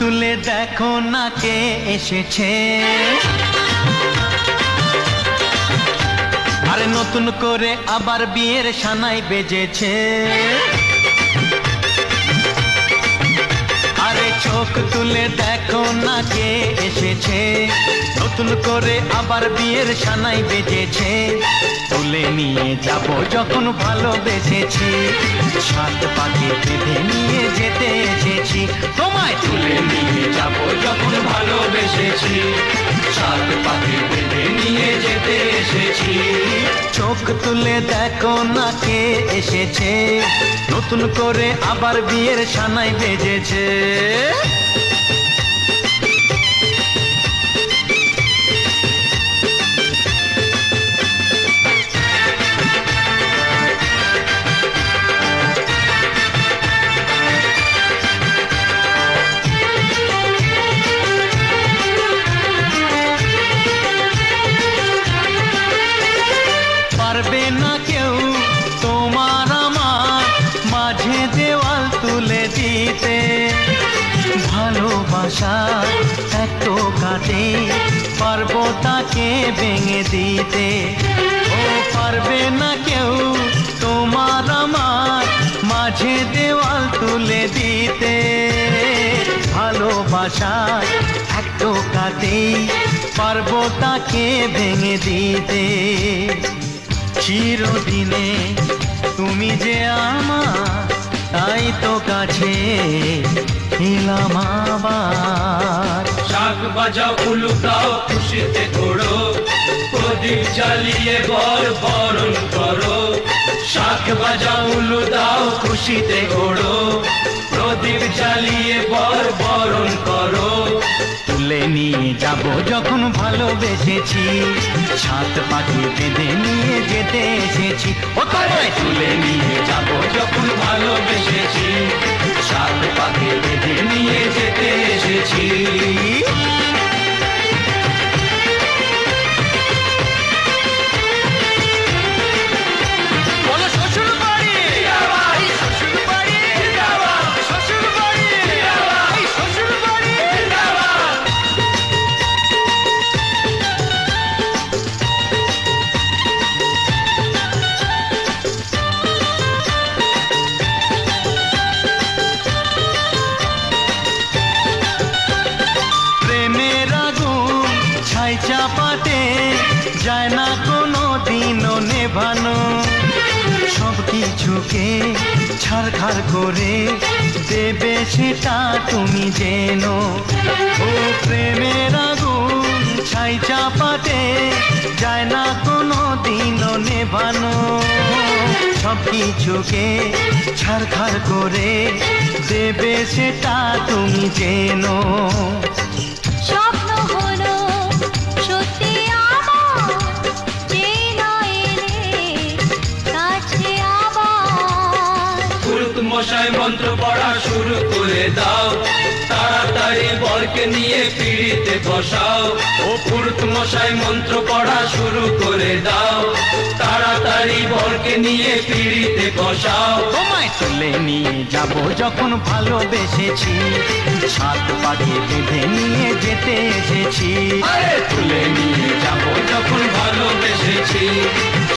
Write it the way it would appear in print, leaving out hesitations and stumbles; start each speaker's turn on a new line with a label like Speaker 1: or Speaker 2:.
Speaker 1: তুলে দেখো না কে এসেছে, আরে নতুন করে আবার বিয়ের সানাই বেজেছে। আরে চোখ তুলে দেখো না কে এসেছে, নতুন করে আবার বিয়ের সানাই বেজেছে। তুলে নিয়ে যাব যখন ভালোবেসেছি, সাত পাকে বেঁধে নিয়ে যেতে এসেছি। তোমায় তুলে নিয়ে যাব যখন ভালোবেসেছি, সাত পাকে বেঁধে নিয়ে যেতে এসেছি। চোখ তুলে দেখো না কে এসেছে, নতুন করে আবার বিয়ের সানাই বেজেছে। পারবে না কেউ তোমার আমার মাঝে দেওয়াল তুলে দিতে, ভালোবাসা এত কাটে পারবো তাকে ভেঙে দিতে। ও পারবে না কেউ তোমার আমার মাঝে দেওয়াল তুলে দিতে, ভালোবাসা এত কাটে পারবো তাকে ভেঙে দিতে। চিরদিনে তুমি যে আমার, তাই তো কাছে এলাম আবার।
Speaker 2: শাক বাজাও উলুকাও খুশিতে ঘোড়ো, প্রদীপ জ্বালিয়ে বর বরণ করো। শাক বাজাও উলু দাও খুশিতে ঘোড়ো, প্রদীপ জ্বালিয়ে বর বরণ করো।
Speaker 1: তুলে নিয়ে যাব যখন ভালোবেসেছি, সাত পাখি বেঁধে নিয়ে যেতে এসেছি। ও তোমায়
Speaker 2: তুলে নিয়ে যাব যখন ভালোবেসেছি, সাত পাকে বেঁধে নিয়ে যেতে এসেছি।
Speaker 1: ছাই চাপাতে যায় না কোনো দিনও নেভানো, সব কিছুকে ছারখার করে দেবে সেটা তুমি জেনো। ও প্রেমের আগুন ছাই চাপাতে যায় না কোনো দিনও নেভানো, সব কিছুকে ছারখার করে দেবে সেটা তুমি জেনো।
Speaker 3: স্বপ্ন হলো সত্যি আমার, যে নয় এলে কাছে আবার।
Speaker 2: পুরুত মশাই মন্ত্র পড়া শুরু করে দাও, তাড়াতাড়ি বরকে নিয়ে পিড়িতে বসাও। ও পুরুত মশাই মন্ত্র পড়া শুরু করে দাও, তাড়াতাড়ি বরকে নিয়ে পিড়িতে বসাও।
Speaker 1: তোমায় তুলে নিয়ে যাব যখন ভালোবেসেছি, সাত পাখি বেঁধে নিয়ে যেতে এসেছি।
Speaker 2: আরে তুলে নিয়ে যাব যখন ভালোবেসেছি,